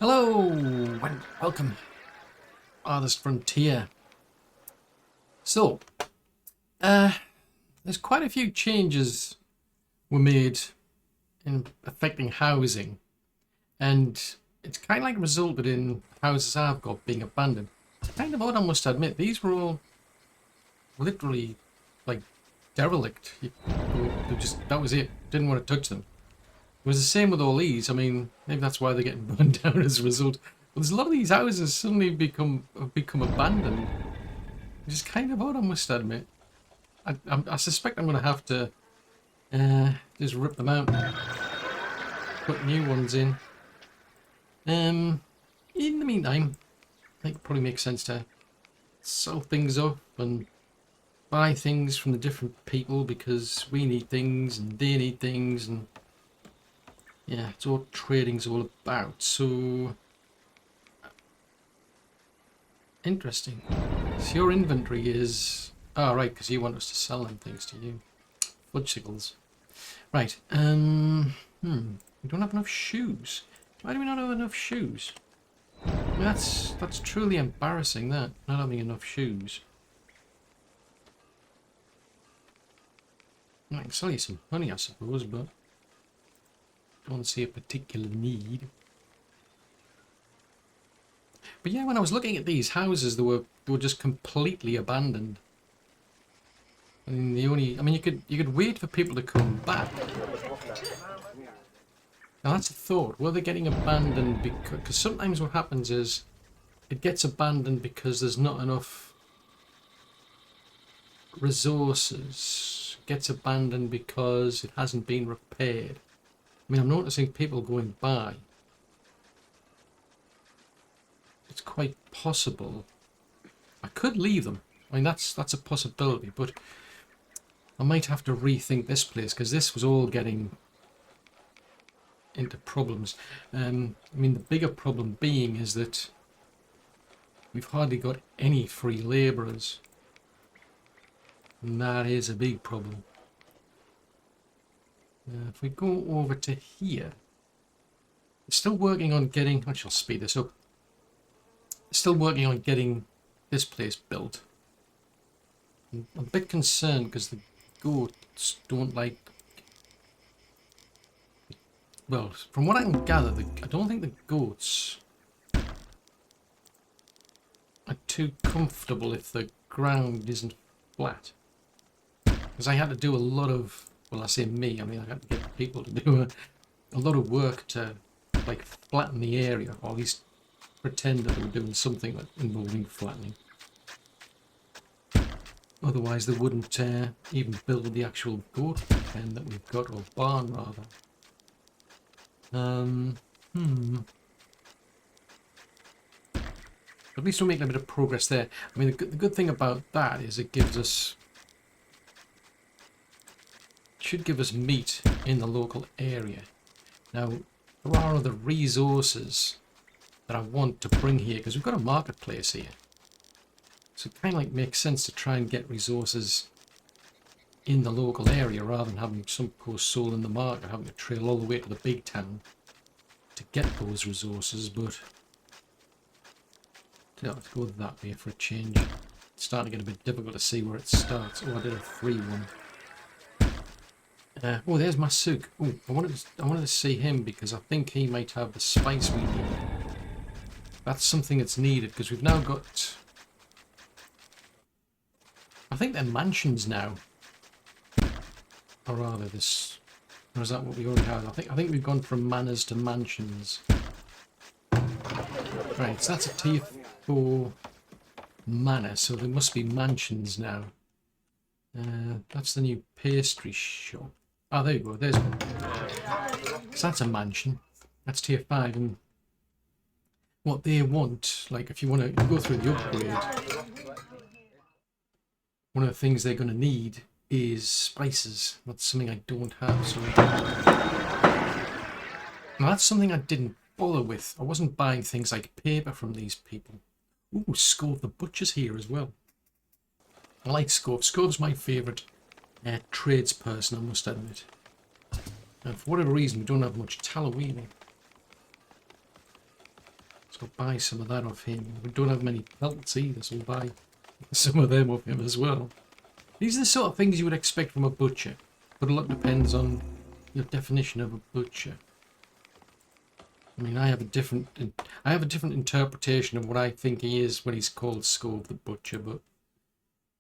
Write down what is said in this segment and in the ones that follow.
Hello and welcome, Farthest Frontier. So, there's quite a few changes were made in affecting housing, and it's kind of like resulted in houses I've got being abandoned. It's kind of odd, I must admit. These were all literally like derelict. They just, that was it. Didn't want to touch them. It was the same with all these. I mean, maybe that's why they're getting burned down as a result. But there's a lot of these houses suddenly have become abandoned, which is kind of odd, I must admit. I suspect I'm going to have to just rip them out and put new ones in. In the meantime, I think it probably makes sense to sell things up and buy things from the different people, because we need things and they need things, and yeah, it's what trading's all about. So interesting. So your inventory is... Oh, right, because you want us to sell them things to you. Fudgesicles. Right, we don't have enough shoes. Why do we not have enough shoes? I mean, that's truly embarrassing, that, not having enough shoes. I can sell you some honey, I suppose, but don't see a particular need. But yeah, when I was looking at these houses, they were just completely abandoned. I mean, you could wait for people to come back. Now that's a thought. Were they getting abandoned because sometimes what happens is it gets abandoned because there's not enough resources. It gets abandoned because it hasn't been repaired. I mean, I'm noticing people going by. It's quite possible. I could leave them. I mean, that's a possibility, but I might have to rethink this place, because this was all getting into problems. I mean, the bigger problem being is that we've hardly got any free labourers, and that is a big problem. If we go over to here, still working on getting... Actually, I'll speed this up. Still working on getting this place built. I'm a bit concerned because the goats don't like... Well, from what I can gather, I don't think the goats are too comfortable if the ground isn't flat. Because I had to do a lot of... Well, I say me, I mean I had to get people to do a lot of work to like flatten the area, or at least pretend that they were doing something involving flattening. Otherwise they wouldn't even build the actual goat pen that we've got, or barn rather. At least we're making a bit of progress there. I mean, the good thing about that is it gives us... should give us meat in the local area. Now, there are other resources that I want to bring here, because we've got a marketplace here. So it kind of like makes sense to try and get resources in the local area, rather than having some poor soul in the market having to trail all the way to the big town to get those resources. But let's go that way for a change. It's starting to get a bit difficult to see where it starts. Oh, I did a free one. Oh, there's my Sook. Oh, I wanted to see him because I think he might have the spice we need. That's something that's needed, because we've now got... I think they're mansions now. Or rather, this... Or is that what we already have? I think we've gone from manors to mansions. Right, so that's a tier 4 manor, so there must be mansions now. That's the new pastry shop. Oh, there you go, there's one. So that's a mansion. That's tier 5, and what they want, like if you want to go through the upgrade, one of the things they're going to need is spices. That's something I don't have, so... Now that's something I didn't bother with. I wasn't buying things like paper from these people. Ooh, Scove the Butcher's here as well. I like Scove. Scove's my favourite tradesperson, I must admit. And for whatever reason, we don't have much tallow either. I'll buy some of that off him. We don't have many pelts either, so we'll buy some of them off him as well. These are the sort of things you would expect from a butcher, but a lot depends on your definition of a butcher. I mean, I have a different interpretation of what I think he is when he's called Scove the Butcher, but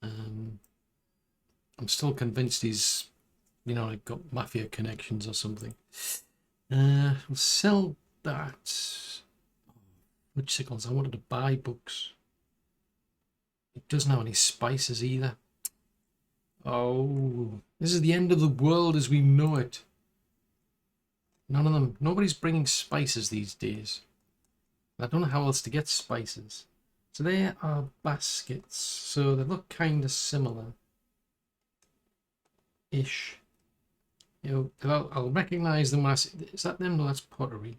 I'm still convinced he's, you know, like got mafia connections or something. We'll sell that. Which signals? I wanted to buy books. It doesn't have any spices either. Oh, this is the end of the world as we know it. None of them. Nobody's bringing spices these days. I don't know how else to get spices. So there are baskets. So they look kind of similar-ish. You know, I'll recognise them when I see. Is that them? No, that's pottery.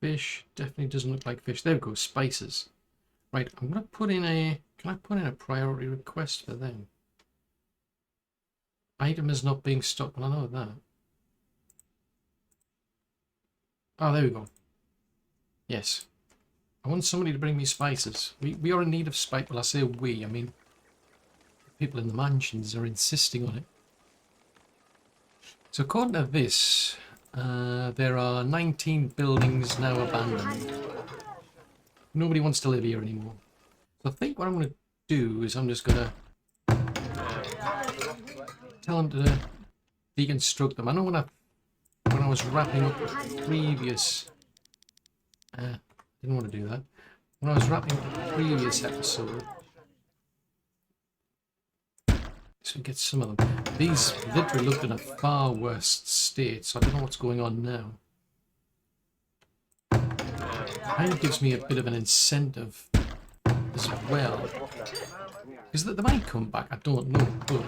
Fish definitely doesn't look like fish. There we go. Spices. Right. I'm gonna put in a. Can I put in a priority request for them? Item is not being stocked. Well, I know that. Oh, there we go. Yes. I want somebody to bring me spices. We are in need of spice. Well, I say we. I mean, people in the mansions are insisting on it. So according to this, there are 19 buildings now abandoned. Nobody wants to live here anymore. So I think what I'm going to do is I'm just going to tell them to deconstruct them. I know when I was wrapping up the previous... didn't want to do that. When I was wrapping up the previous episode... So we get some of them. These literally looked in a far worse state, so I don't know what's going on now. Kind of gives me a bit of an incentive as well. Because they might come back, I don't know. But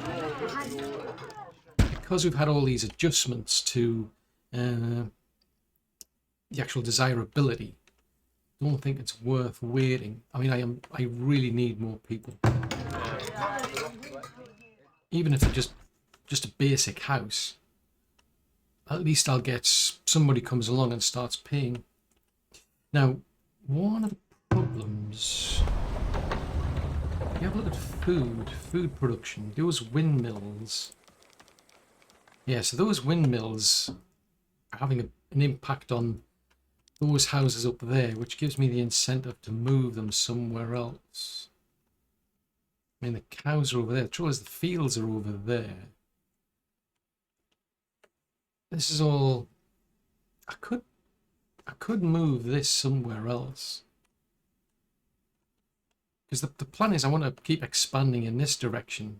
because we've had all these adjustments to the actual desirability, I don't think it's worth waiting. I mean, I really need more people. Even if it's just a basic house, at least I'll get somebody comes along and starts paying. Now, one of the problems, you have a look at food production, those windmills. Yeah, so those windmills are having an impact on those houses up there, which gives me the incentive to move them somewhere else. I mean, the cows are over there. The trouble is the fields are over there. This is all... I could move this somewhere else. Because the plan is I want to keep expanding in this direction.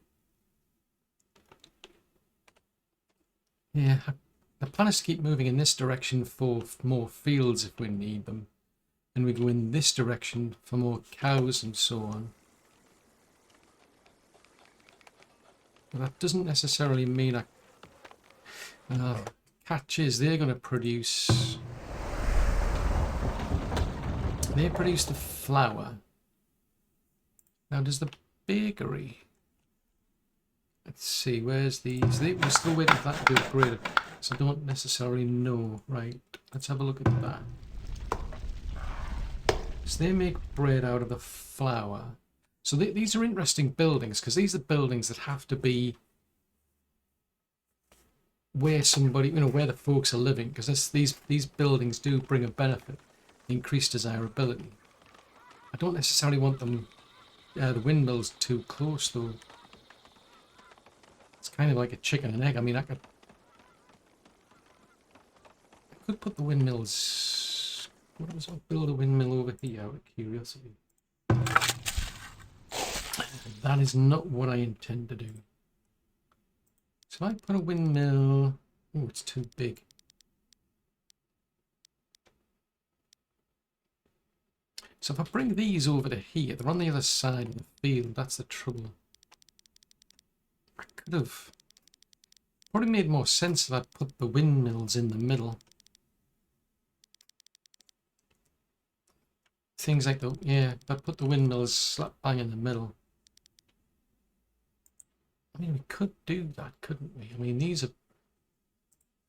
Yeah, the plan is to keep moving in this direction for more fields if we need them. And we go in this direction for more cows and so on. But that doesn't necessarily mean catch is they're going to produce... They produce the flour. Now does the bakery... Let's see, where's these? We're still waiting for that to be upgraded. So I don't necessarily know. Right, let's have a look at that. So they make bread out of the flour. So these are interesting buildings, because these are buildings that have to be where somebody, you know, where the folks are living, because these buildings do bring a benefit, increased desirability. I don't necessarily want them, the windmills too close though. It's kind of like a chicken and egg. I mean, I could put the windmills. What was I'll build a windmill over here out of curiosity. That is not what I intend to do. So I put a windmill. Oh, it's too big. So if I bring these over to here, they're on the other side of the field. That's the trouble. I could have probably made more sense if I put the windmills in the middle. Things like the, yeah, if I put the windmills slap bang in the middle. I mean, we could do that, couldn't we? I mean, these are...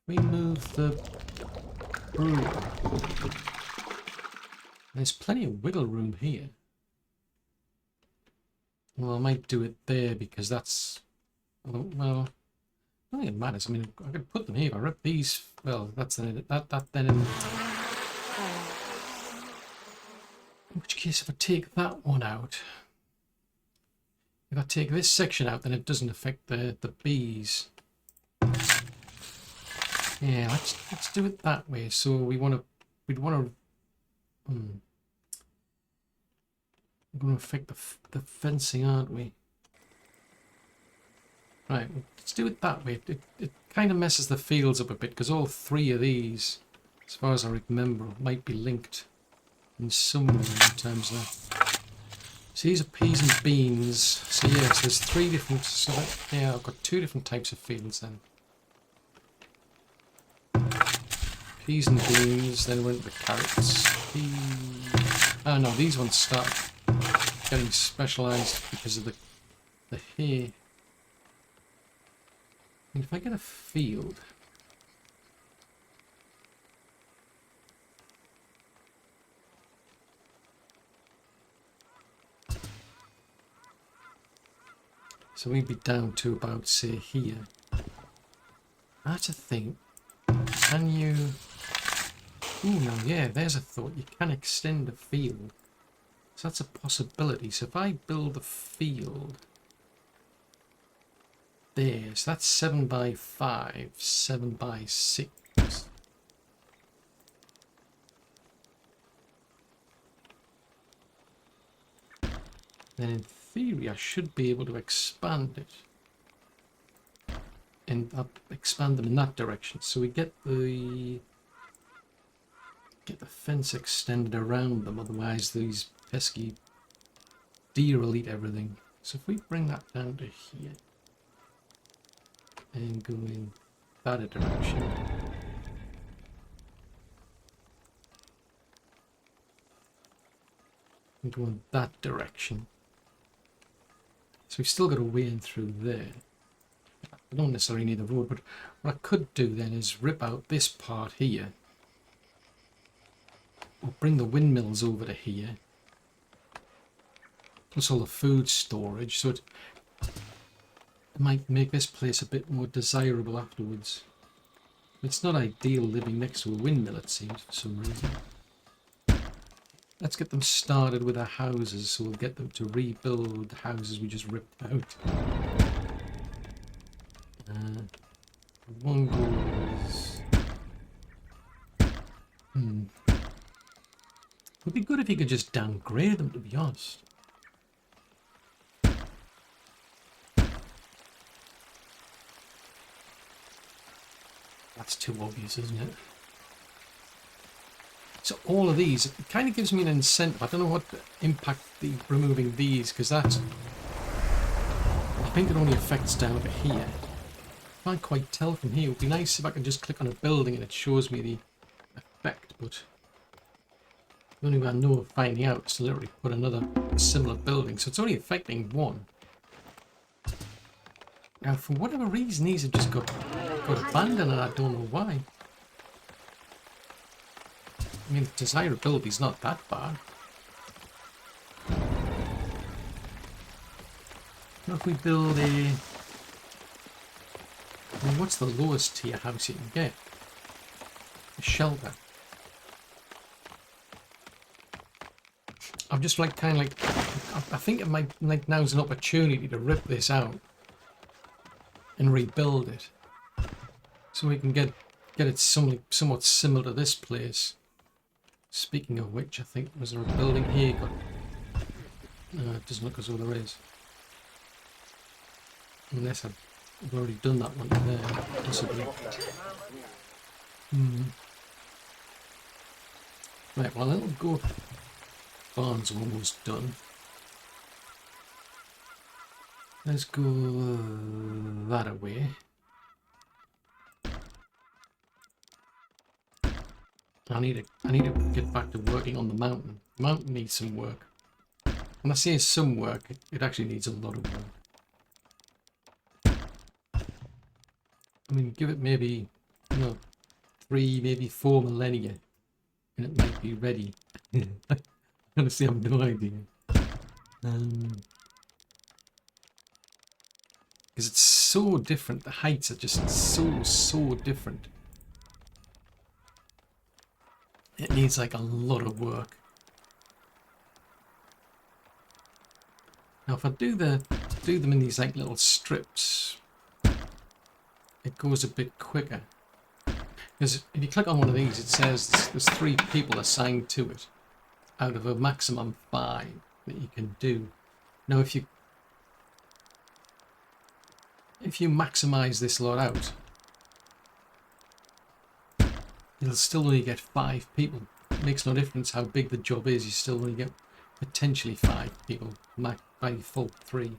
We move the through. There's plenty of wiggle room here. Well, I might do it there because that's... Well, I don't think it matters. I mean, I could put them here. If I rip these... Well, that's then... That then... In which case, if I take that one out... If I take this section out, then it doesn't affect the bees. Yeah, let's do it that way. So we'd want to we're going to affect the fencing, aren't we? Right, let's do it that way. It kind of messes the fields up a bit because all three of these, as far as I remember, might be linked in some way in terms of. So these are peas and beans. So yes, there's three different. So that, yeah, I've got two different types of fields then. Peas and beans. Then we're into the carrots. Oh no, these ones start getting specialised because of the hay. And if I get a field. So we'd be down to about, say, here. That's a thing. Can you... Ooh, no, yeah, there's a thought. You can extend a field. So that's a possibility. So if I build a field... There, so that's 7 by 5, 7 by 6. Then in theory I should be able to expand it. And expand them in that direction. So we get the fence extended around them, otherwise these pesky deer will eat everything. So if we bring that down to here and go in that direction. And go in that direction. So we've still got a way in through there. I don't necessarily need the road, but what I could do then is rip out this part here. Or bring the windmills over to here. Plus all the food storage, so it might make this place a bit more desirable afterwards. It's not ideal living next to a windmill, it seems, for some reason. Let's get them started with our houses, so we'll get them to rebuild the houses we just ripped out. One goes... Would be good if you could just downgrade them, to be honest. That's too obvious, isn't it? So all of these, it kind of gives me an incentive. I don't know what impact the removing these, because that's... I think it only affects down to here. I can't quite tell from here. It would be nice if I could just click on a building and it shows me the effect, but the only way I know of finding out is to literally put another similar building. So it's only affecting one. Now, for whatever reason, these have just got abandoned, and I don't know why. I mean, desirability is not that bad. What if we build a... I mean, what's the lowest tier house you can get? A shelter. I'm just like, kind of like... I think it might, like, now's an opportunity to rip this out. And rebuild it. So we can get it somewhat similar to this place. Speaking of which, I think, was there a building here? It doesn't look as though there is. Unless I've already done that one there, possibly. Right, well, little goat barn's almost done. Let's go that away. I need to get back to working on the mountain. The mountain needs some work. When I say some work, it actually needs a lot of work. I mean, give it maybe, you know, 3, maybe 4 millennia, and it might be ready. Honestly, I have no idea. Because it's so different. The heights are just so different. It needs like a lot of work. Now, if I do them in these like little strips, it goes a bit quicker. Because if you click on one of these, it says there's 3 people assigned to it out of a maximum 5 that you can do. Now, if you maximize this lot out, you'll still only get 5 people. It makes no difference how big the job is, you still only get potentially 5 people by default 3.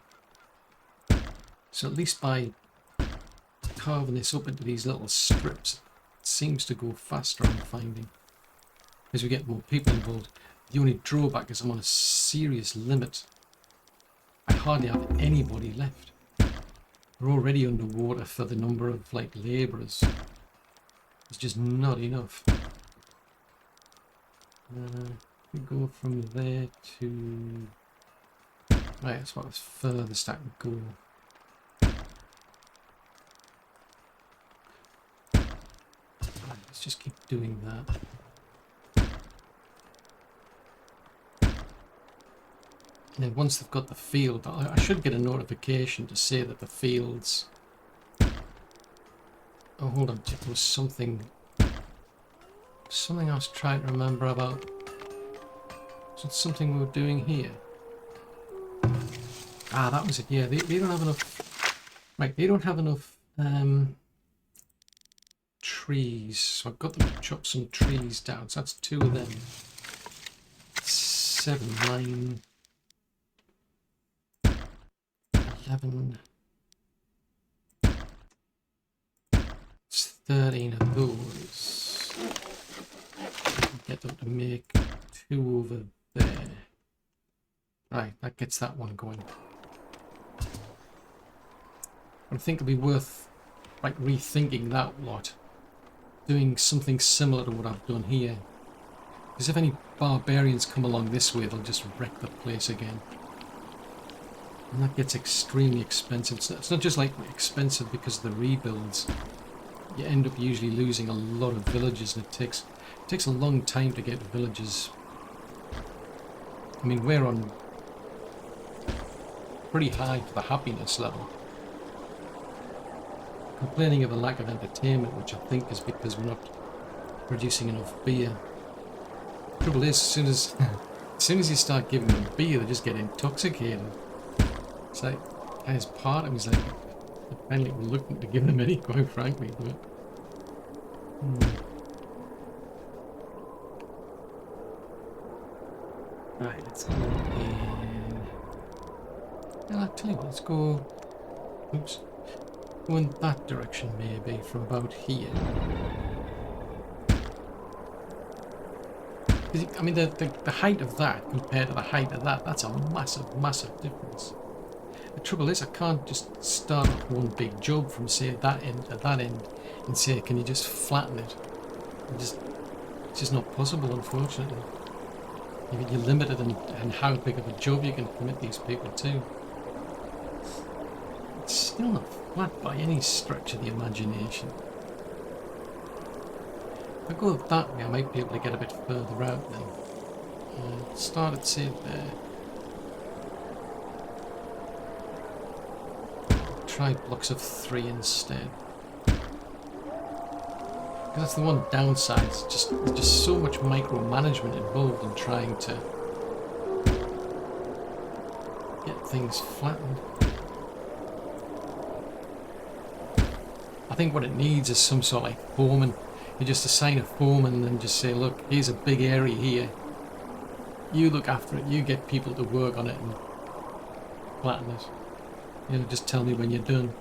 So at least by carving this up into these little strips, it seems to go faster, I'm finding, as we get more people involved. The only drawback is I'm on a serious limit. I hardly have anybody left. We're already underwater for the number of like labourers. It's just not enough. We go from there to... Right, that's what was furthest I can go. Right, let's just keep doing that. And then once they've got the field, I should get a notification to say that the fields... Oh, hold on, there was something I was trying to remember about. Was it something we were doing here? Ah, that was it, yeah, they don't have enough... Right, they don't have enough trees, so I've got them to chop some trees down, so that's 2 of them. 7, 9... 11, it's 13 of those. Get them to make 2 over there. Right, that gets that one going. I think it'll be worth like rethinking that lot, doing something similar to what I've done here. Because if any barbarians come along this way, they'll just wreck the place again. And that gets extremely expensive. It's not just like expensive because of the rebuilds. You end up usually losing a lot of villages, and it takes a long time to get villages. I mean, we're on pretty high for the happiness level. Complaining of a lack of entertainment, which I think is because we're not producing enough beer. The trouble is, as soon as you start giving them beer, they just get intoxicated. It's like, as part of me is like, I'm finally reluctant to give them any, quite frankly, but... Right, let's go in... Well, I'll tell you what, let's go... Oops. Go in that direction, maybe, from about here. I mean, the height of that compared to the height of that, that's a massive, massive difference. The trouble is, I can't just start off one big job from, say, that end to that end and say, can you just flatten it? It's just not possible, unfortunately. You're limited in how big of a job you can commit these people to. It's still not flat by any stretch of the imagination. If I go that way, I might be able to get a bit further out then. Start at, say, there. Try blocks of 3 instead. That's the one downside. It's just so much micromanagement involved in trying to get things flattened. I think what it needs is some sort of like foreman. You just assign a foreman and just say, look, here's a big area here. You look after it. You get people to work on it and flatten it. You know, just tell me when you're done.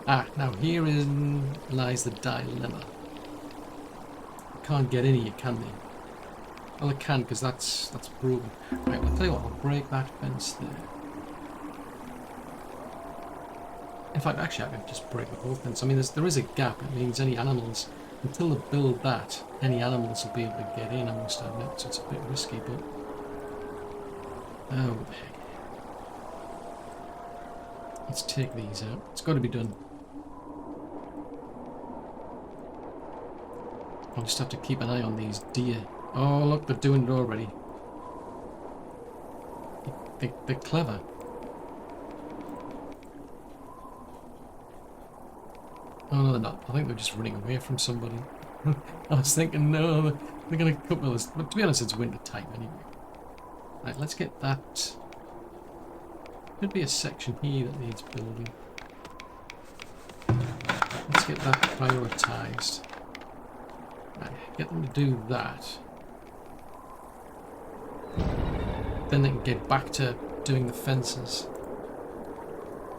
Ah, now herein lies the dilemma. Can't get in here, can they? Well, I can, because that's broken. Right, I'll tell you what, I'll break that fence there. In fact, actually, I can just break the whole fence. I mean, there is a gap. It means any animals until they build that, any animals will be able to get in, I must admit, so it's a bit risky, but... Oh, what the heck. Let's take these out. It's got to be done. I'll just have to keep an eye on these deer. Oh, look, they're doing it already. They're clever. Oh, no, they're not. I think they're just running away from somebody. I was thinking, no, they're going to couple us. But to be honest, it's winter time anyway. Right, let's get that. Could be a section here that needs building. Let's get that prioritised. Right, get them to do that. Then they can get back to doing the fences.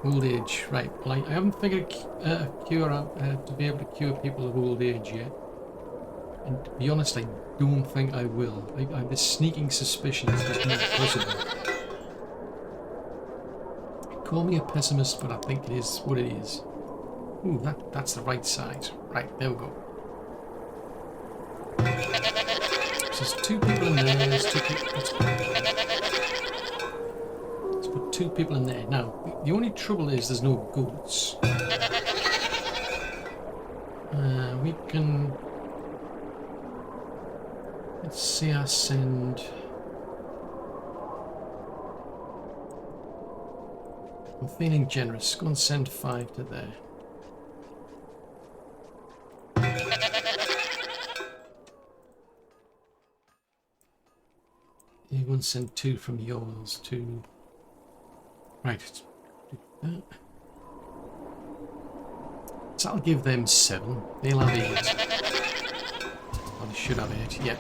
Old age, right. Well, I haven't figured a cure out to be able to cure people of old age yet. And to be honest, I don't think I will. I have this sneaking suspicion it's just not possible. Call me a pessimist, but I think it is what it is. Ooh, that's the right side. Right, there we go. So there's 2 people in there, there's 2 people... Let's put 2 people in there. Now, the only trouble is there's no goats. We can... Let's see, I send... I'm feeling generous. Go and send 5 to there. You go and send 2 from yours to... Right. Do that. So I'll give them 7. They'll have 8. Oh, they should have 8, yeah.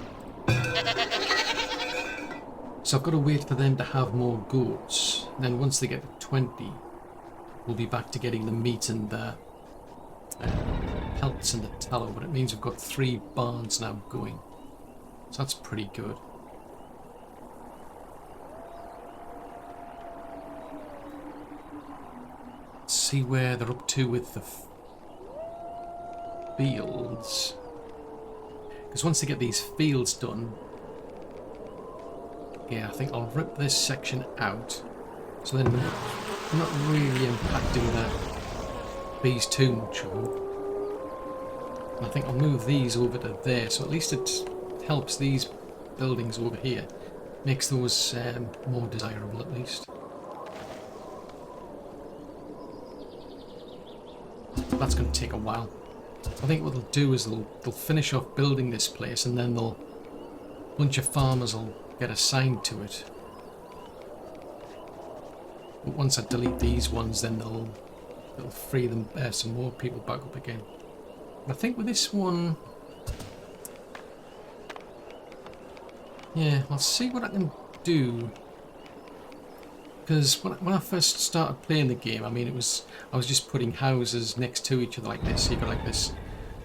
So I've got to wait for them to have more goats. Then once they get to 20, we'll be back to getting the meat and the pelts and the tallow. But it means we've got 3 barns now going. So that's pretty good. Let's see where they're up to with the fields. Because once they get these fields done, yeah, I think I'll rip this section out, so then we're not really impacting the bees too much. And I think I'll move these over to there, so at least it helps these buildings over here, makes those more desirable at least. That's going to take a while. I think what they'll do is they'll finish off building this place, and then a bunch of farmers will get assigned to it. But once I delete these ones, then they'll free them some more people back up again. But I think with this one, yeah, I'll see what I can do. Because when I first started playing the game, I mean, I was just putting houses next to each other like this. So you've got like this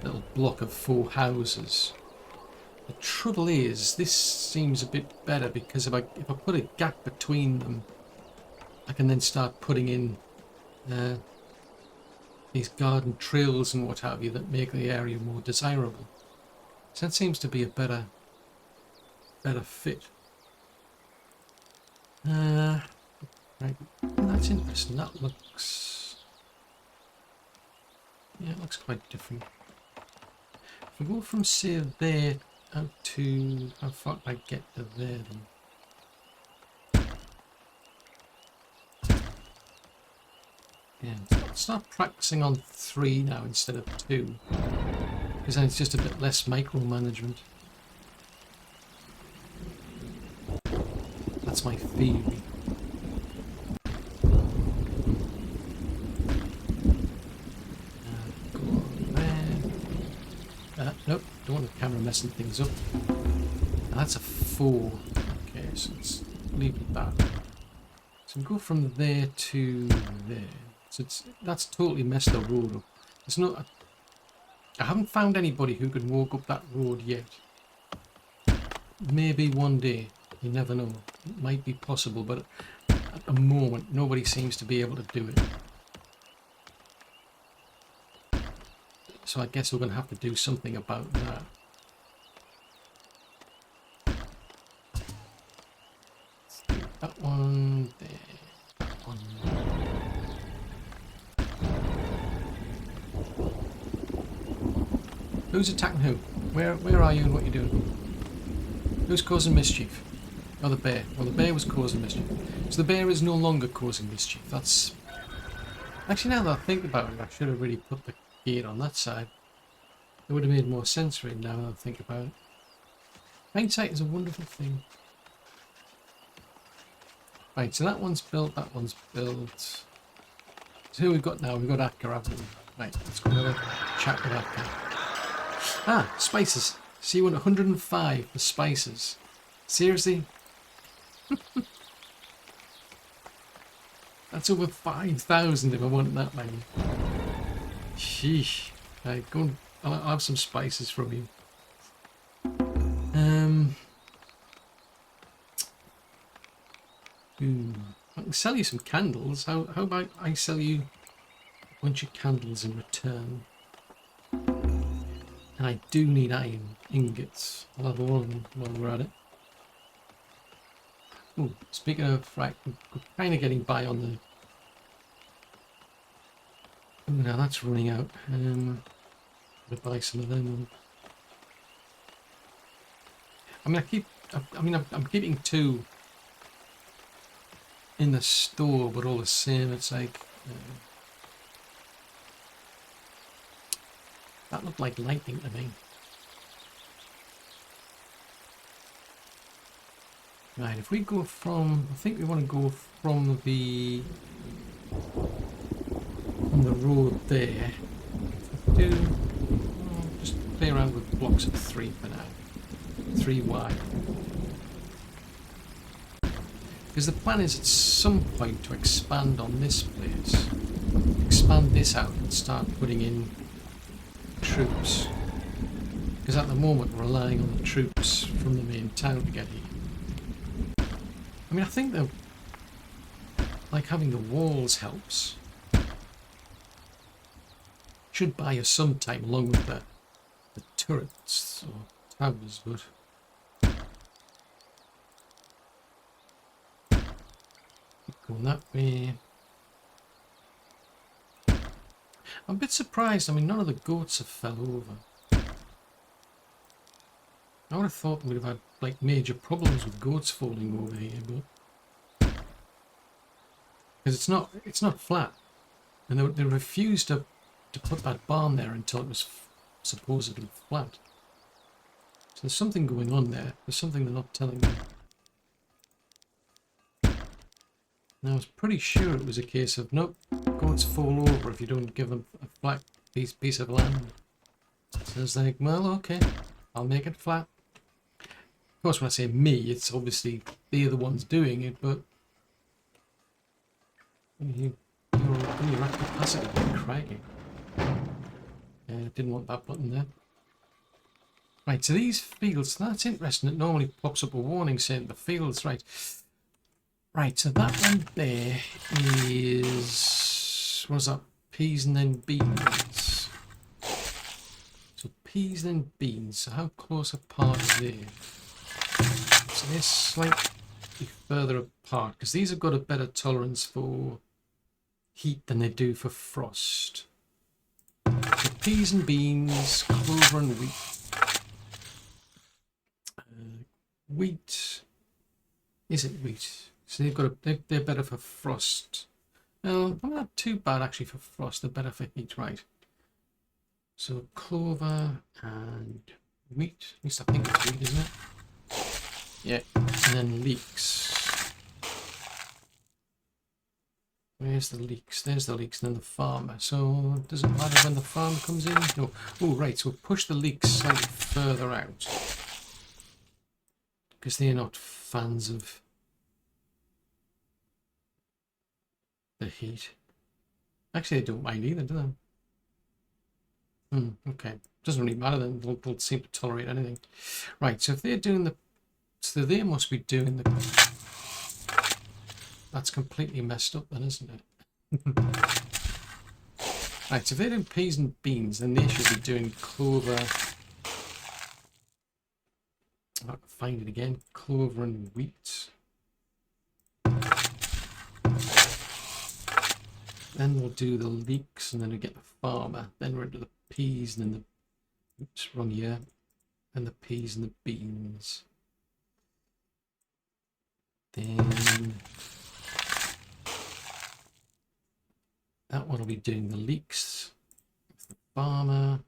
little block of 4 houses. The trouble is, this seems a bit better because if I put a gap between them, I can then start putting in these garden trails and what have you that make the area more desirable. So that seems to be a better fit. Right, that's interesting. That looks... yeah, it looks quite different. If we go from, say, there out to... how far can I get to there then? Yeah, I'll start practicing on 3 now instead of 2. Because then it's just a bit less micromanagement. That's my theory. Nope, don't want the camera messing things up. Now that's a 4. Okay, so let's leave it at that. So we go from there to there. So that's totally messed the road up. There's no... I haven't found anybody who can walk up that road yet. Maybe one day. You never know. It might be possible, but at the moment, nobody seems to be able to do it. So I guess we're going to have to do something about that. That one there. That one. Who's attacking who? Where are you and what you're doing? Who's causing mischief? Oh, the bear. Well, the bear was causing mischief. So the bear is no longer causing mischief. That's... Actually, now that I think about it, I should have really put the gate on that side. It would have made more sense right now that I think about it. Hindsight is a wonderful thing. Right, so that one's built, that one's built. So who we've got now? We've got Atka, haven't we? Right, let's go have a chat with Atka. Ah, spices. So you want 105 for spices. Seriously? That's over 5,000 if I want that many. Sheesh. Right, go and I'll have some spices from you. I can sell you some candles. How about I sell you a bunch of candles in return? And I do need iron ingots. I'll have all of them while we're at it. Oh, speaking of, right, we're kind of getting by on the... Oh, now that's running out. I'll buy some of them. I mean, I'm keeping 2 in the store, but all the same, it's like... that looked like lightning to me. Right, if we go from... I think we want to go from the road there. Do... just play around with blocks of 3 for now. 3 wide. Because the plan is at some point to expand on this place. Expand this out and start putting in troops. Because at the moment we're relying on the troops from the main town to get here. I mean, I think that like having the walls helps. Should buy us some time along with the turrets or towers, but keep going that way. I'm a bit surprised. I mean, none of the goats have fell over. I would have thought we'd have had like major problems with goats falling over here, but because it's not flat, and they refused to put that barn there until it was supposedly flat. So there's something going on there. There's something they're not telling me. Now I was pretty sure it was a case of nope, goats fall over if you don't give them a flat piece of land. So it's like, well, okay, I'll make it flat. Of course, when I say me, it's obviously they're the ones doing it, but you're at capacity, cracking. Didn't want that button there. Right, so these fields, that's interesting. It normally pops up a warning saying the fields, right. Right, so that one there is, what was that? Peas and then beans. So peas and then beans. So how close apart are they? So they're slightly further apart because these have got a better tolerance for heat than they do for frost. So peas and beans, clover and wheat. Wheat, is it wheat? So they've got they're better for frost. Well, not too bad actually for frost. They're better for heat, right? So clover and wheat. At least I think it's wheat, isn't it? Yeah. And then leeks. Where's the leeks? There's the leeks, and then the farmer. So it doesn't matter when the farmer comes in. No. Oh, right. So we'll push the leeks slightly further out because they're not fans of the heat. Actually, they don't mind either, do they? Okay. Doesn't really matter then. They'll seem to tolerate anything. Right. So if they're doing the, so they must be doing the. That's completely messed up then, isn't it? Right, so if they're doing peas and beans, then they should be doing clover. I can find it again. Clover and wheat. Then we'll do the leeks, and then we get the farmer. Then we're into the peas, and then the, oops, wrong year. And the peas and the beans. Then that one will be doing the leeks. The farmer.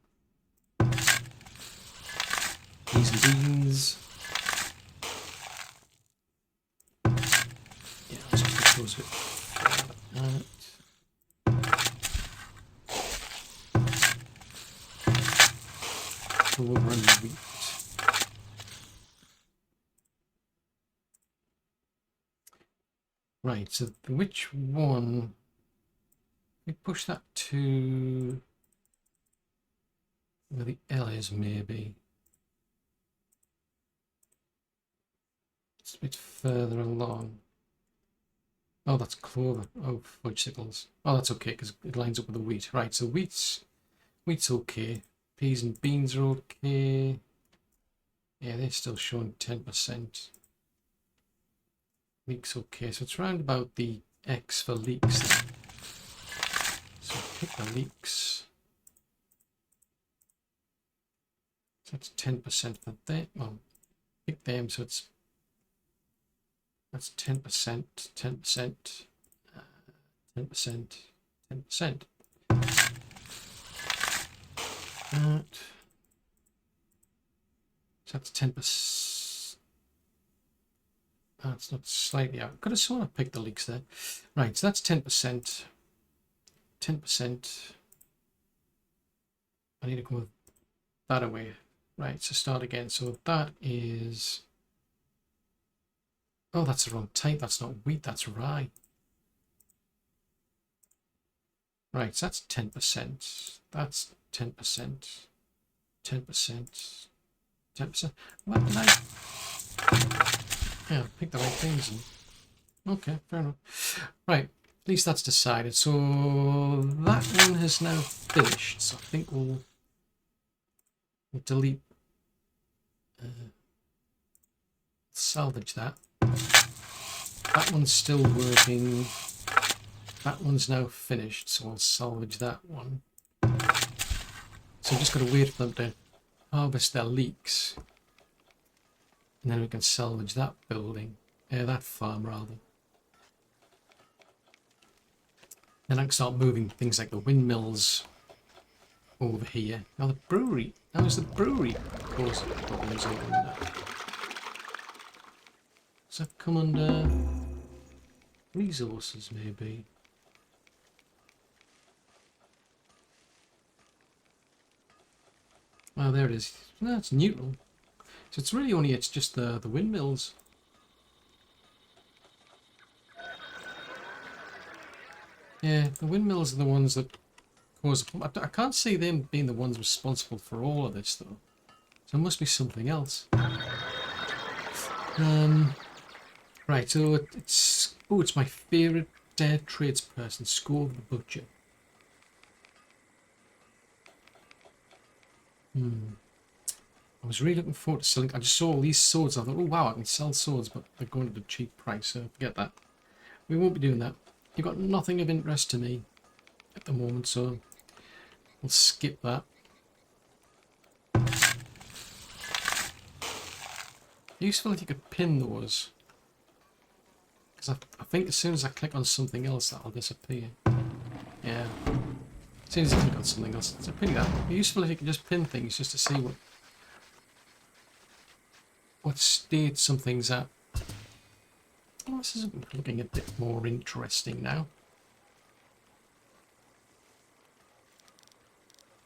Peas and beans. Yeah, let's put those a bit further out. Clover and wheat. Right, so which one? We push that to where the L is, maybe. It's a bit further along. Oh, that's clover. Oh, fudgesicles. Oh, that's okay because it lines up with the wheat. Right, so wheat's okay. Peas and beans are okay. Yeah, they're still showing 10%. Leeks okay, so it's round about the X for leeks then. So pick the leeks. So that's 10% for them. Well, pick them, so that's 10%, 10%, 10%, 10%. So that's 10%. That's not slightly out. Could have sort of picked the leaks there. Right, so that's 10%. 10%. I need to go that away. Right, so start again. So that is... Oh, that's the wrong type. That's not wheat, that's rye. Right, so that's 10%. That's 10%. 10%. 10%. What did I... Yeah, pick the right things. Okay, fair enough. Right, at least that's decided. So that one has now finished. So I think we'll delete, salvage that. That one's still working. That one's now finished, so I'll salvage that one. So I've just got to wait for them to harvest their leeks. And then we can salvage that building. That farm, rather. Then I can start moving things like the windmills over here. Now the brewery. Now is the brewery, of course, problems over there. Does that come under resources, maybe? Oh, there it is. No, it's neutral. So it's really only, it's just the windmills. Yeah, the windmills are the ones that cause... I can't see them being the ones responsible for all of this, though. So it must be something else. Right, so it's... Oh, it's my favourite tradesperson, Score the Butcher. I was really looking forward to selling. I just saw all these swords. I thought, oh wow, I can sell swords, but they're going at a cheap price, so forget that. We won't be doing that. You've got nothing of interest to me at the moment, so we'll skip that. Useful if you could pin those. Because I think as soon as I click on something else, that'll disappear. Yeah. As soon as I click on something else, it's a pity that. It'd be useful if you could just pin things just to see what state something's at. Oh, this is looking a bit more interesting now.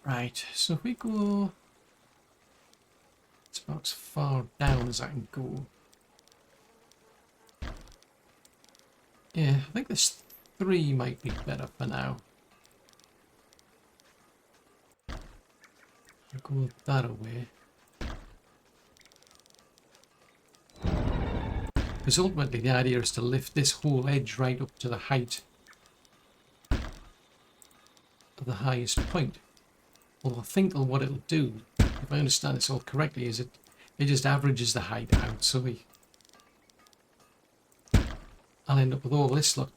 Right, so if we go... It's about as far down as I can go. Yeah, I think this 3 might be better for now. I'll go that away. Because ultimately the idea is to lift this whole edge right up to the height of of the highest point. Well, I think what it'll do, if I understand this all correctly, is it just averages the height out, so I'll end up with all this lot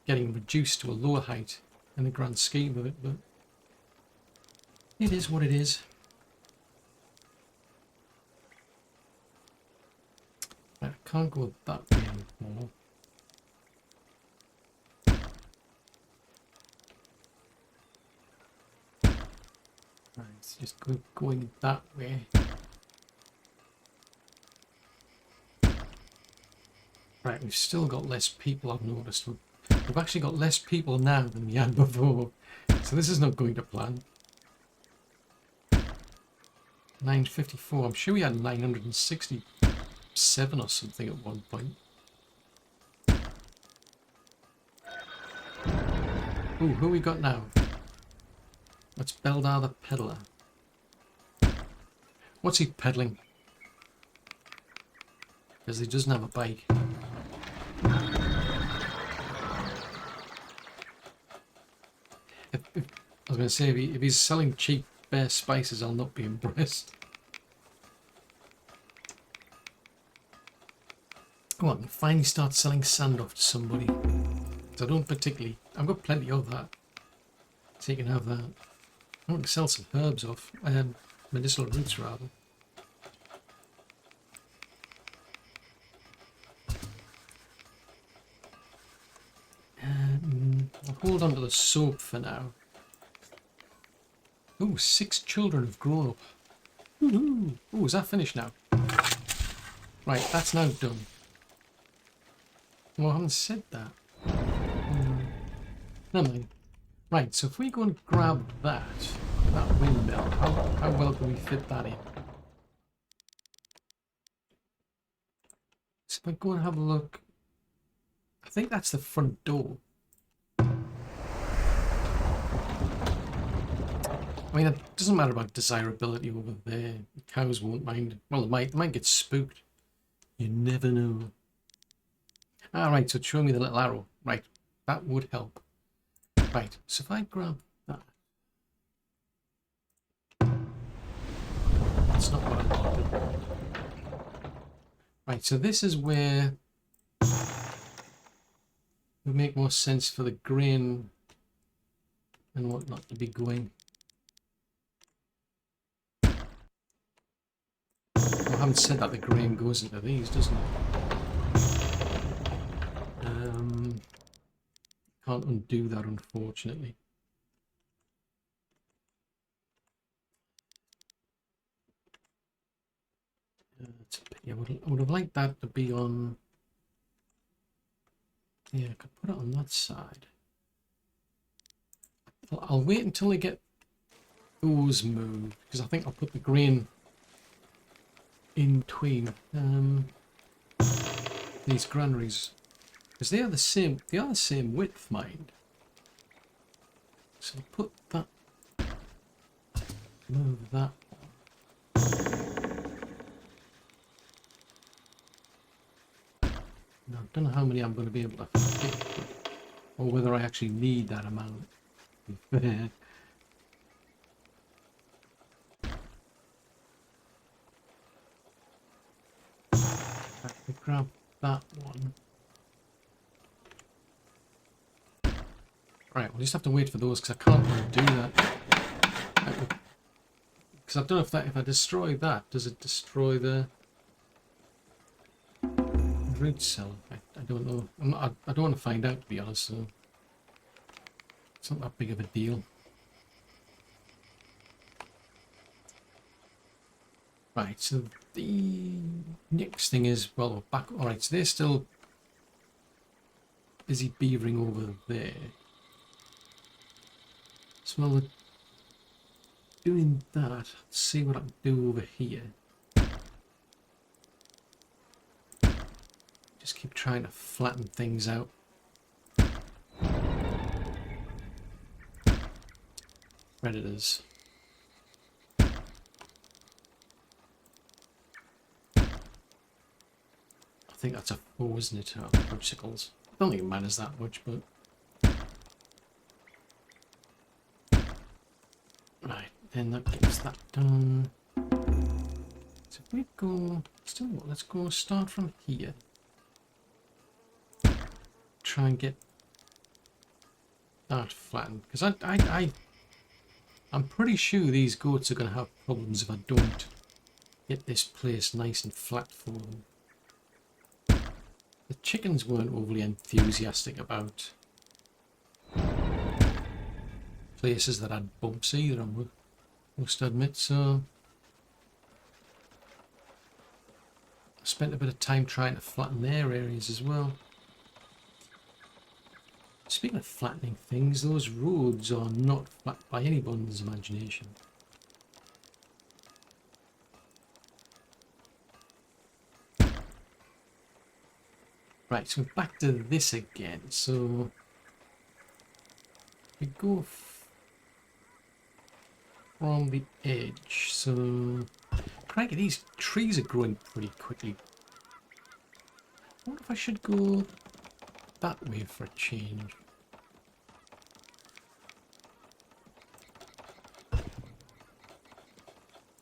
getting reduced to a lower height in the grand scheme of it, but it is what it is. Right, I can't go that way anymore. Right, it's just going that way. Right, we've still got less people, I've noticed. We've actually got less people now than we had before. So this is not going to plan. 954, I'm sure we had 967 or something at one point. Ooh, who we got now? Let's Beldar the Peddler. What's he peddling? Because he doesn't have a bike. I was going to say, if he's selling cheap bare spices, I'll not be impressed. Oh, I can finally start selling sand off to somebody. Because I don't particularly... I've got plenty of that. So you can have that. I want to sell some herbs off. Medicinal roots, rather. I'll hold on to the soap for now. Ooh, 6 children have grown up. Ooh, is that finished now? Right, that's now done. Well, I haven't said that. Never mind. Right, so if we go and grab that windmill, how well can we fit that in? So if I go and have a look, I think that's the front door. I mean, it doesn't matter about desirability over there. The cows won't mind. Well, they might get spooked. You never know. Alright, so it's showing me the little arrow. Right, that would help. Right, so if I grab that. That's not what I wanted. Right, so this is where it would make more sense for the grain and whatnot to be going. I haven't said that the grain goes into these, doesn't it? Can't undo that, unfortunately. It's a pity. I would have liked that to be on... Yeah, I could put it on that side. I'll wait until I get those moved, because I think I'll put the grain in between these granaries, because they are the same width, mind. So I'll put that, move that one. Now, I don't know how many I'm going to be able to fit, or whether I actually need that amount, to be fair. I grab that one. Right, we'll just have to wait for those because I can't really do that. Because I don't know if I destroy that, does it destroy the root cell? I don't know. I don't want to find out, to be honest. So it's not that big of a deal. Right, so the next thing is, well, we're back. Alright, so they're still busy beavering over there. So while we're doing that, let's see what I can do over here. Just keep trying to flatten things out. Predators. I think that's a 4, isn't it? Oh, obstacles. I don't think it matters that much, but... And that gets that done. So if we go, still, let's go start from here. Try and get that flattened, because I'm pretty sure these goats are going to have problems if I don't get this place nice and flat for them. The chickens weren't overly enthusiastic about places that had bumps either, I must admit, so I spent a bit of time trying to flatten their areas as well. Speaking of flattening things, those roads are not flat by anyone's imagination. Right, so back to this again. So we go from the edge. So, crikey, these trees are growing pretty quickly. I wonder if I should go that way for a change.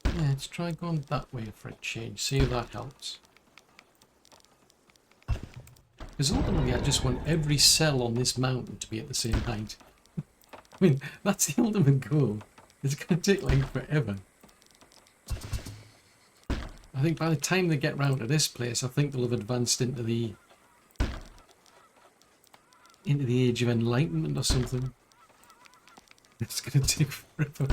Yeah, let's try going that way for a change. See if that helps. Because ultimately I just want every cell on this mountain to be at the same height. I mean, that's the ultimate goal. It's going to take like forever. I think by the time they get round to this place, I think they'll have advanced into the Age of Enlightenment or something. It's going to take forever.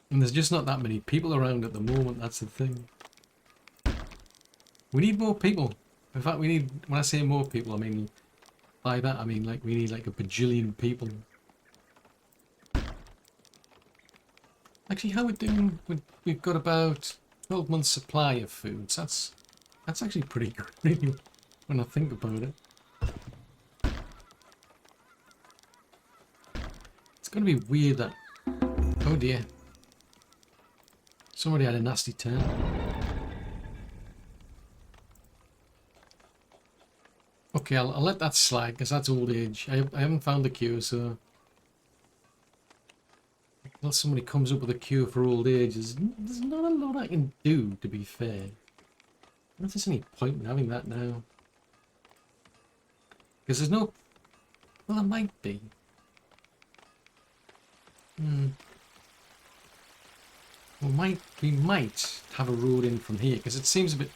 And there's just not that many people around at the moment, that's the thing. We need more people. In fact, we need, when I say more people, I mean, by that I mean like we need like a bajillion people. Actually, how we're doing, we've got about 12 months supply of foods. That's actually pretty good, really, when I think about it. It's going to be weird that, oh dear. Somebody had a nasty turn. Okay, I'll let that slide because that's old age. I haven't found the cure, so until somebody comes up with a cure for old age, there's not a lot I can do, to be fair. I don't know if there's any point in having that now. Because there's no... Well, there might be. Well, we might have a road in from here, because it seems a bit...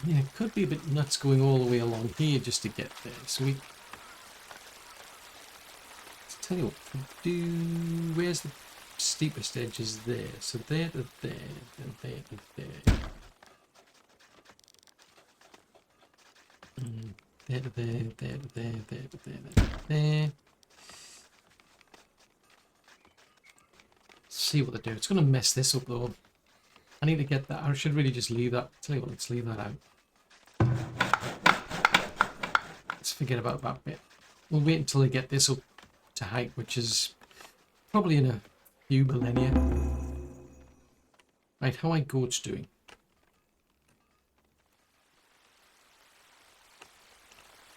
Yeah, it could be a bit nuts going all the way along here just to get there. So we... Let's tell you what, we do... Where's the steepest edges there? So there to there, and there to there. There to there, there to there, there to there, there to there. See what they do. It's going to mess this up though. I need to get that. I should really just leave that. Tell you what, let's leave that out. Let's forget about that bit. We'll wait until they get this up to height, which is probably in a few millennia. Right, how are goats doing?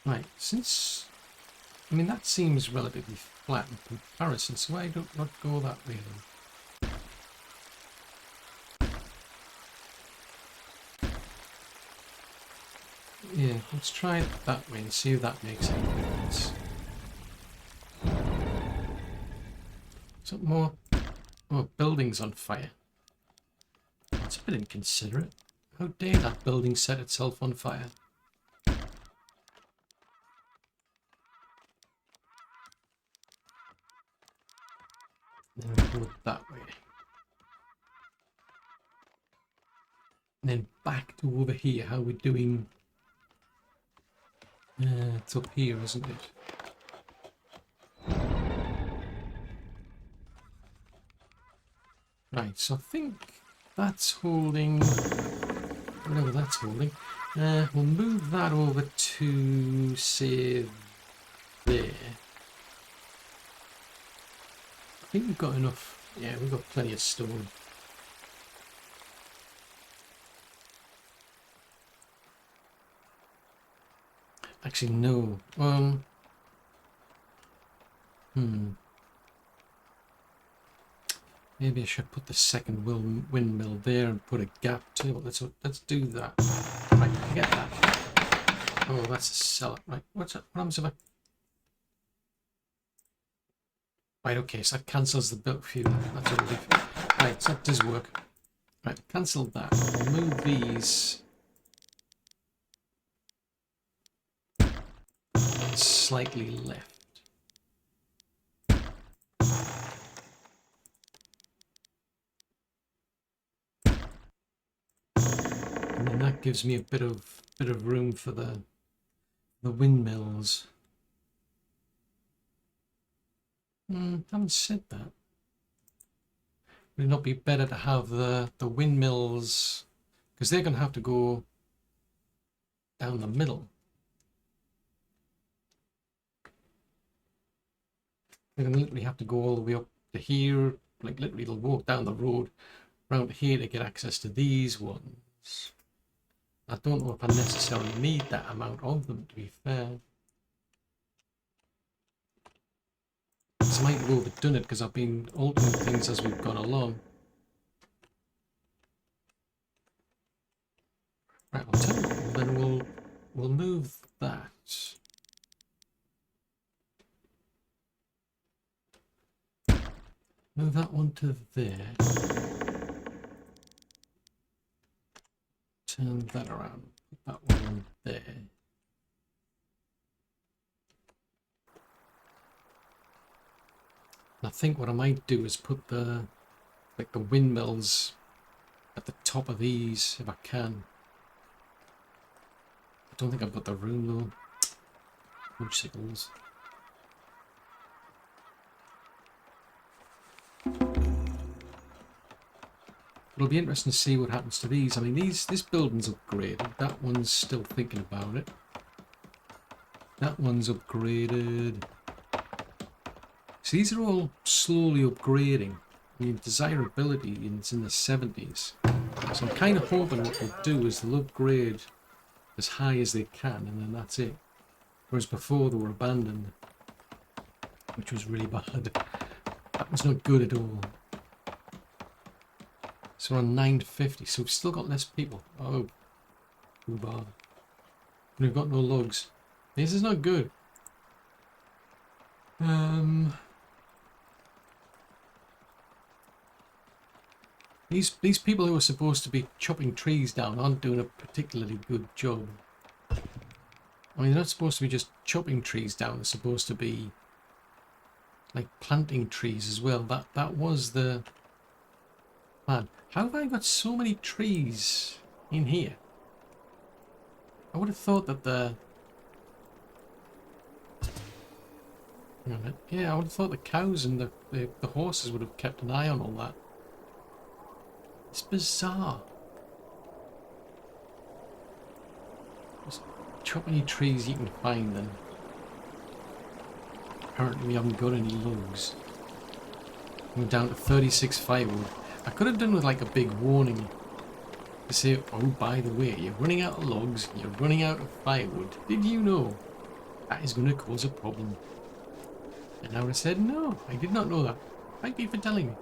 Right, since... I mean, that seems relatively flat in comparison, so why don't not go that way then? Yeah, let's try it that way and see if that makes any difference. Something more... Oh, building's on fire. That's a bit inconsiderate. How dare that building set itself on fire? Then we go that way. And then back to over here, how we're doing... it's up here, isn't it? Right, so I think that's holding... Whatever that's holding. We'll move that over to, say, there. I think we've got enough. Yeah, we've got plenty of stone. Actually, no. Maybe I should put the second windmill there and put a gap too. Let's do that. Right, forget that. Oh, that's a seller. Right, what's that? What happens if I... Right, okay, so that cancels the built few. That's a relief. Right, so that does work. Right, cancel that. We'll move these slightly left. And then that gives me a bit of room for the windmills. Haven't said that. Would it not be better to have the windmills, because they're going to have to go down the middle. They're going to literally have to go all the way up to here, like literally they'll walk down the road around here to get access to these ones. I don't know if I necessarily need that amount of them, to be fair. I might have overdone it because I've been altering things as we've gone along. Right, I'll tell you what, then we'll move that. Move that one to there. Turn that around. Put that one on there. I think what I might do is put the windmills at the top of these if I can. I don't think I've got the room though. Motorcycles. It'll be interesting to see what happens to these. I mean, this building's upgraded. That one's still thinking about it. That one's upgraded. So these are all slowly upgrading. I mean, desirability is in the 70s. So I'm kind of hoping what they'll do is they'll upgrade as high as they can, and then that's it. Whereas before they were abandoned, which was really bad. That was not good at all. So we're on 950, so we've still got less people. Oh, too bad. We've got no logs. This is not good. These people who are supposed to be chopping trees down aren't doing a particularly good job. I mean, they're not supposed to be just chopping trees down. They're supposed to be like planting trees as well. That was the plan. How have I got so many trees in here? I would have thought that yeah, I would have thought the cows and the horses would have kept an eye on all that. It's bizarre. Just chop any trees you can find then. Apparently we haven't got any logs. We're down to 36 firewood. I could have done with like a big warning to say, oh, by the way, you're running out of logs, you're running out of firewood. Did you know that is going to cause a problem? And I would have said, no, I did not know that. Thank you for telling me.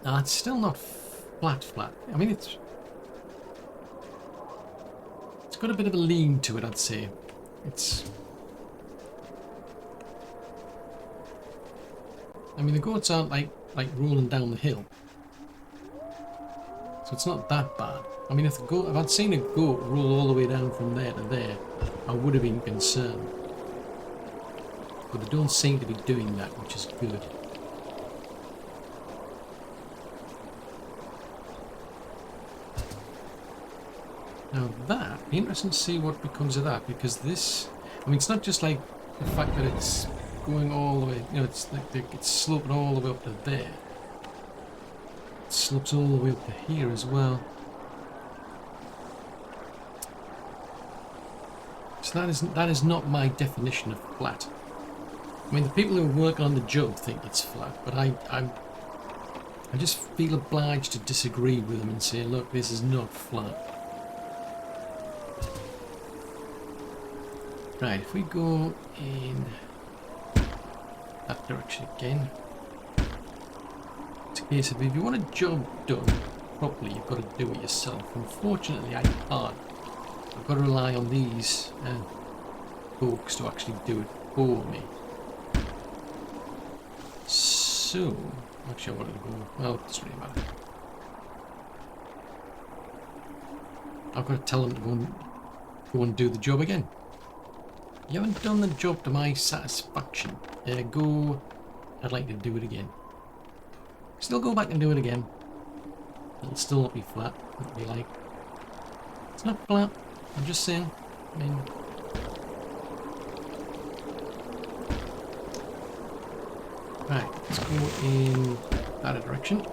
No, it's still not flat. I mean, it's got a bit of a lean to it, I'd say. I mean, the goats aren't like rolling down the hill, so it's not that bad. I mean, if I'd seen a goat roll all the way down from there to there, I would have been concerned. But they don't seem to be doing that, which is good. Now that, be interesting to see what becomes of that, because this, I mean, it's not just like the fact that it's going all the way, you know, it's like it's sloping all the way up to there. It slopes all the way up to here as well. So that is not my definition of flat. I mean, the people who are working on the job think it's flat, but I just feel obliged to disagree with them and say, look, this is not flat. Right, if we go in that direction again, it's a case of if you want a job done properly, you've got to do it yourself. Unfortunately, I can't. I've got to rely on these folks to actually do it for me. So, actually I wanted to go, well, it doesn't really matter. I've got to tell them to go and do the job again. You haven't done the job to my satisfaction. Go, I'd like to do it again. Still go back and do it again. It'll still not be flat. It'll be like, it's not flat. I'm just saying. I mean, right, let's go in that direction.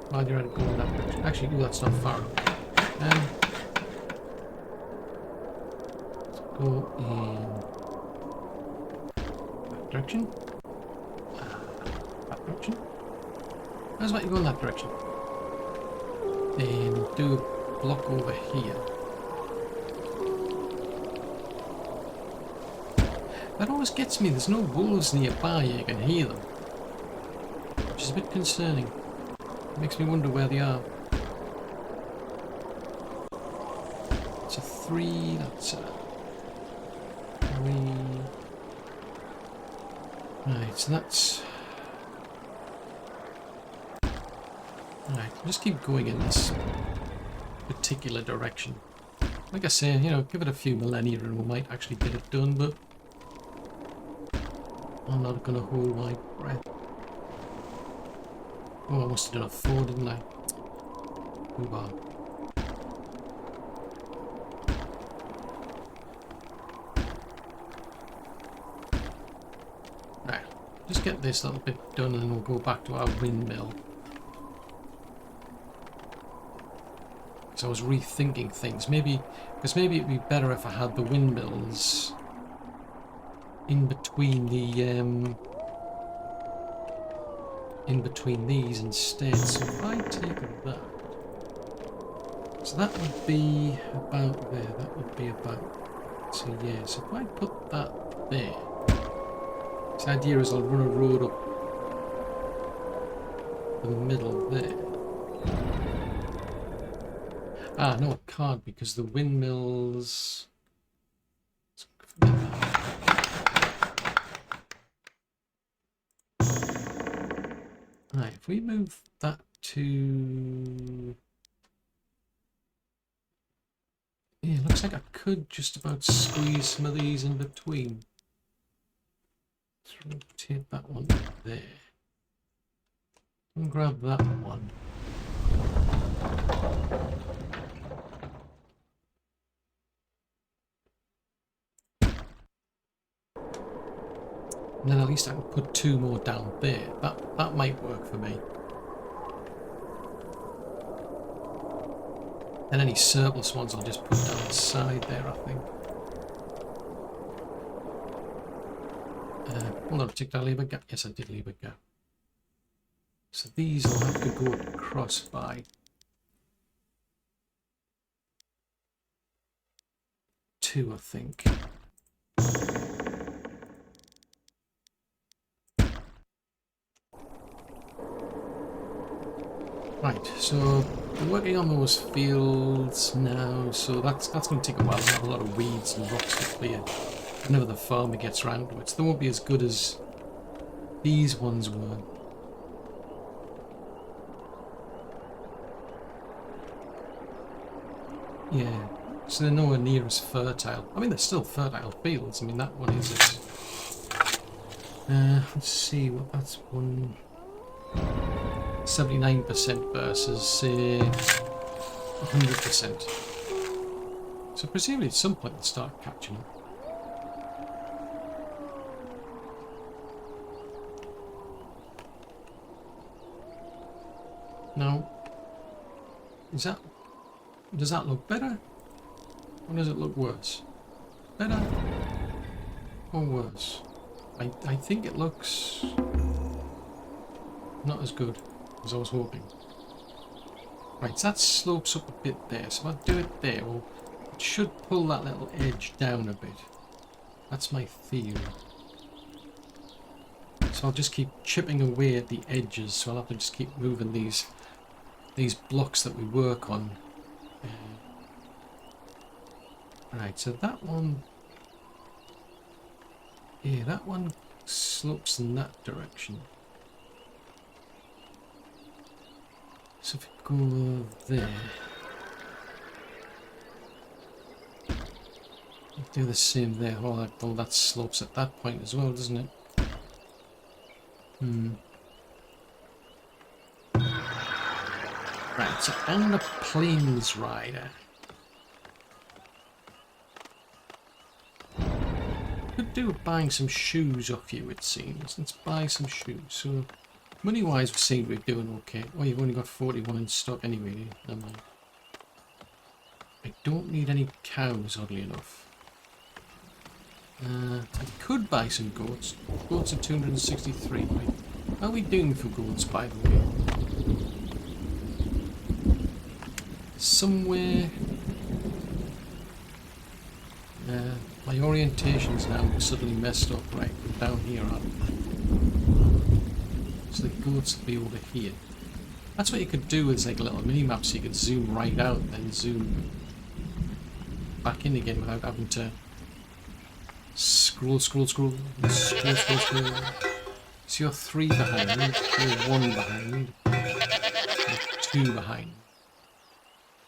While you're at it, go in that direction. Actually, no, that's not far enough. Let's go in that direction. That direction. How's about you go in that direction? Then do a block over here. That always gets me. There's no wolves nearby. You can hear them, which is a bit concerning. It makes me wonder where they are. It's a 3. That's a 3. Right, so that's. Alright, just keep going in this particular direction. Like I say, you know, give it a few millennia and we might actually get it done, but I'm not going to hold my breath. Oh, I must have done a 4, didn't I? Move on. Right, just get this little bit done and then we'll go back to our windmill. So I was rethinking things, maybe, because maybe it'd be better if I had the windmills in between the in between these instead. So if I take that, so that would be about there. That would be about. So yeah. So if I put that there, the idea is I'll run a road up the middle there. Ah, no, it can't because the windmills. Right, if we move that to. Yeah, looks like I could just about squeeze some of these in between. Let's rotate that one there. And grab that one. And then at least I can put 2 more down there. That might work for me. And any surplus ones I'll just put down the side there, I think. Hold on, did I leave a gap? Yes, I did leave a gap. So these will have to go across by 2, I think. Right, so we're working on those fields now, so that's going to take a while. We have a lot of weeds and rocks to clear whenever the farmer gets around to it. So they won't be as good as these ones were. Yeah, so they're nowhere near as fertile. I mean, they're still fertile fields. I mean, that one is it. Let's see what that's one. 79% versus 100%. So presumably at some point they'll start catching up. Now, does that look better? Or does it look worse? Better or worse? I think it looks not as good as I was hoping. Right, so that slopes up a bit there. So if I do it there, well, it should pull that little edge down a bit. That's my theory. So I'll just keep chipping away at the edges. So I'll have to just keep moving these blocks that we work on. Right, so that one, yeah, that one slopes in that direction. So if we go there, do the same there. Oh, that slopes at that point as well, doesn't it? Right, so I'm a plains rider. Could do with buying some shoes off you, it seems. Let's buy some shoes. So, money-wise, we seem to be doing okay. Oh, you've only got 41 in stock anyway. Never mind. I don't need any cows, oddly enough. I could buy some goats. Goats are 263. Right. How are we doing for goats, by the way? Somewhere... my orientation's now suddenly messed up. Right, we're down here, aren't we? So the goats will be over here. That's what you could do with like a little mini-map, so you could zoom right out and then zoom back in again without having to scroll. So you're 3 behind, you're 1 behind, you're 2 behind.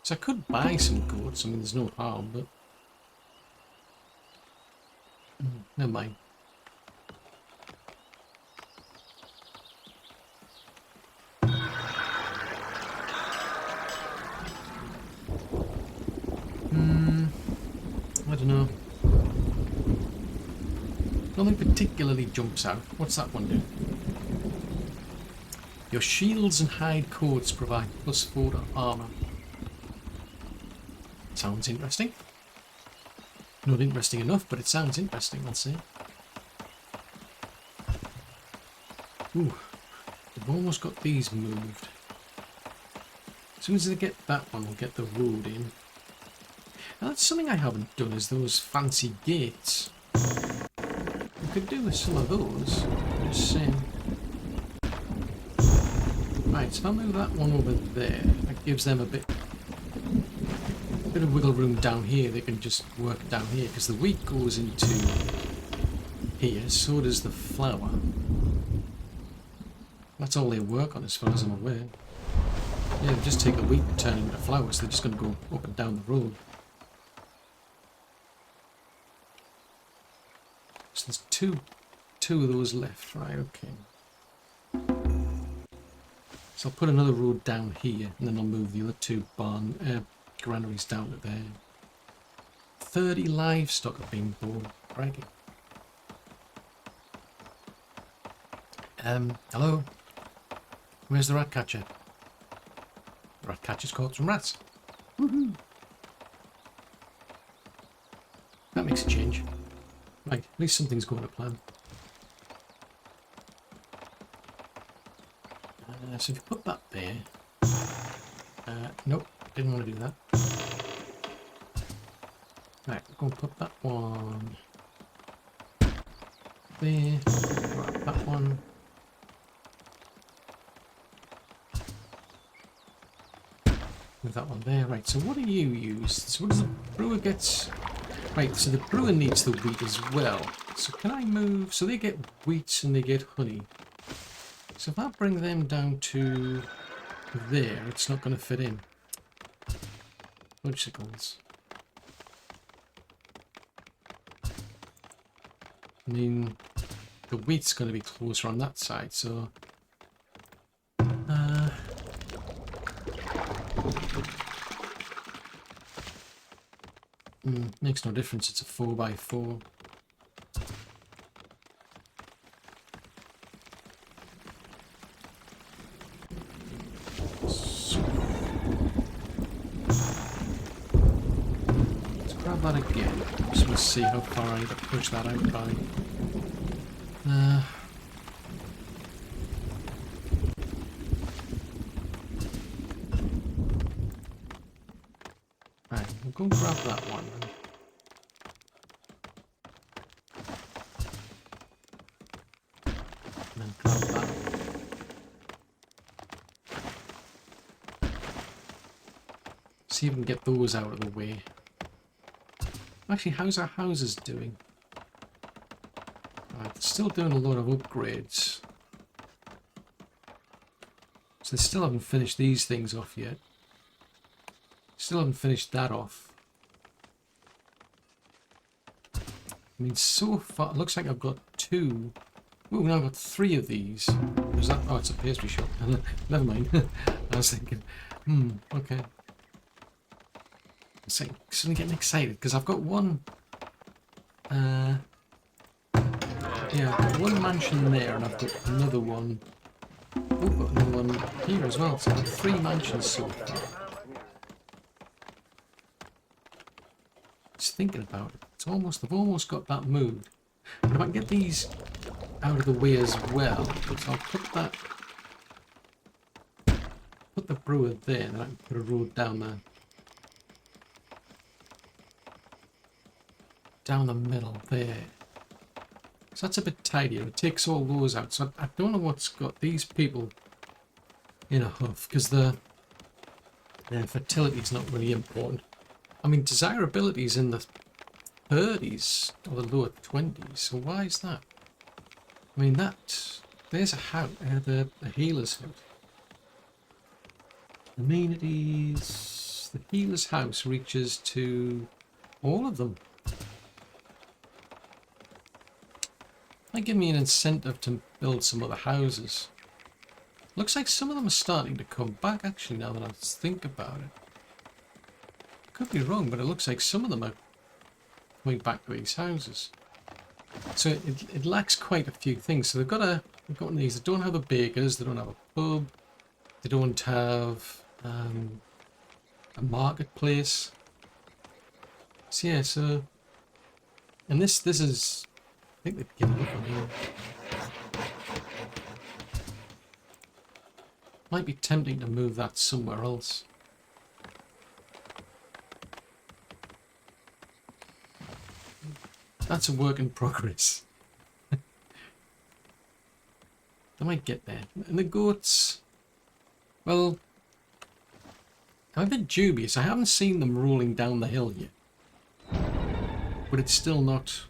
So I could buy some goats, I mean there's no harm, but never mind. I don't know. Nothing particularly jumps out. What's that one do? Your shields and hide coats provide +4 to armor. Sounds interesting. Not interesting enough, but it sounds interesting, I'll say. Ooh, we've almost got these moved. As soon as they get that one, we'll get the road in. Now that's something I haven't done, is those fancy gates. We could do with some of those. I'm just saying. Right, so if I move that one over there, that gives them a bit of wiggle room down here. They can just work down here, because the wheat goes into here, so does the flour. That's all they work on as far as I'm aware. Yeah, they just take the wheat and turn it into flour, so they're just going to go up and down the road. So there's two of those left, right, okay. So I'll put another road down here, and then I'll move the other 2 granaries down to there. 30 livestock have been born. Crikey. Hello? Where's the rat catcher? The rat catcher's caught some rats. Woohoo! That makes a change. Right, at least something's going to plan. So if you put that there... nope, didn't want to do that. Right, we're going to put that one there, right, that one. Move that one there. Right, so what do you use? So what does the brewer get? Right, so the brewer needs the wheat as well. So can I move? So they get wheat and they get honey. So if I bring them down to there, it's not going to fit in. Fudgesicles. I mean, the wheat's going to be closer on that side, so... makes no difference, it's a 4x4. Let's grab that again. Just want to see how far I need to push that out by. go and grab that one. And then grab that. See if we can get those out of the way. Actually, how's our houses doing? Right, still doing a lot of upgrades. So they still haven't finished these things off yet. Still haven't finished that off. I mean, so far, it looks like I've got 2. Oh, now I've got 3 of these. Is that? Oh, it's a pastry shop. Never mind. I was thinking, okay. I'm suddenly getting excited because I've got one. Yeah, I've got one mansion there, and I've got another one. Oh, I've got another one here as well. So I've got 3 mansions so far. Just thinking about it. It's almost. I've almost got that moved. But if I can get these out of the way as well, so I'll put that. Put the brewer there, and then I can put a road down there. Down the middle there. So that's a bit tidier. It takes all those out. So I don't know what's got these people in a huff, because their fertility is not really important. I mean, desirability is in the 30s or the lower 20s. So why is that? I mean, there's a house, the healer's hut. Amenities. The healer's house reaches to all of them. Might give me an incentive to build some other houses. Looks like some of them are starting to come back, actually, now that I think about it. Could be wrong, but it looks like some of them are coming back to these houses. So it lacks quite a few things. So they've got one of these. They don't have a baker's, they don't have a pub, they don't have a marketplace. So yeah, and this is, I think they've given up on here. Might be tempting to move that somewhere else. That's a work in progress. I might get there. And the goats, well, I'm a bit dubious. I haven't seen them rolling down the hill yet. But it's still not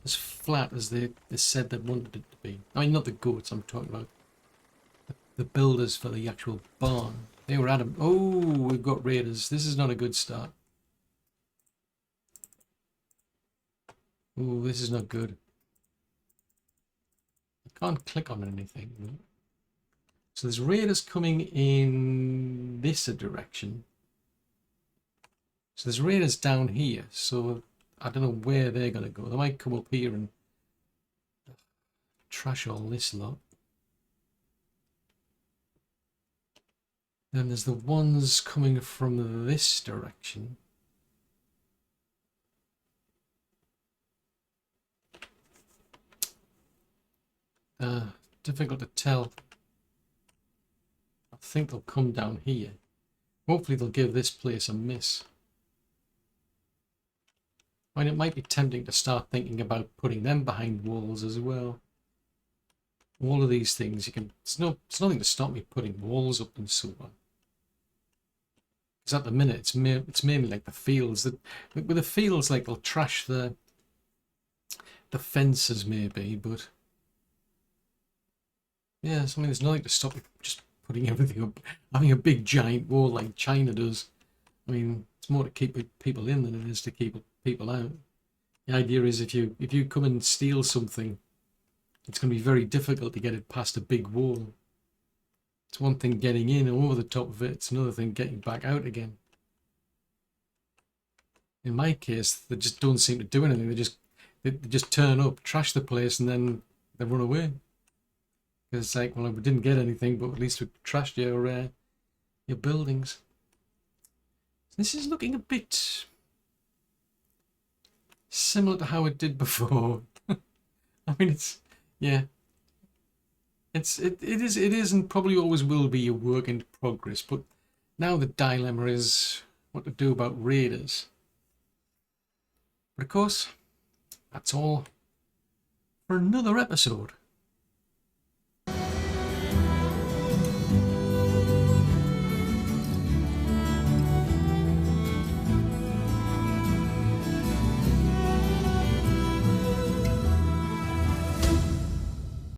as flat as they said they wanted it to be. I mean, not the goats, I'm talking about the builders for the actual barn. They were adamant. Oh, we've got raiders. This is not a good start. Oh, this is not good. I can't click on anything. So there's raiders coming in this direction. So there's raiders down here. So I don't know where they're going to go. They might come up here and trash all this lot. Then there's the ones coming from this direction. Difficult to tell. I think they'll come down here. Hopefully they'll give this place a miss. I mean, it might be tempting to start thinking about putting them behind walls as well. All of these things, there's nothing to stop me putting walls up and so on. Because at the minute, it's mainly like the fields. With the fields, like, they'll trash the fences maybe, but yeah, I mean, there's nothing to stop me just putting everything up, having a big giant wall like China does. I mean, it's more to keep people in than it is to keep people out. The idea is if you come and steal something, it's going to be very difficult to get it past a big wall. It's one thing getting in over the top of it, it's another thing getting back out again. In my case, they just don't seem to do anything. They just turn up, trash the place, and then they run away. Because it's like, well, we didn't get anything, but at least we trashed your buildings. This is looking a bit similar to how it did before. I mean, it is and probably always will be a work in progress. But now the dilemma is what to do about raiders. But of course, that's all for another episode.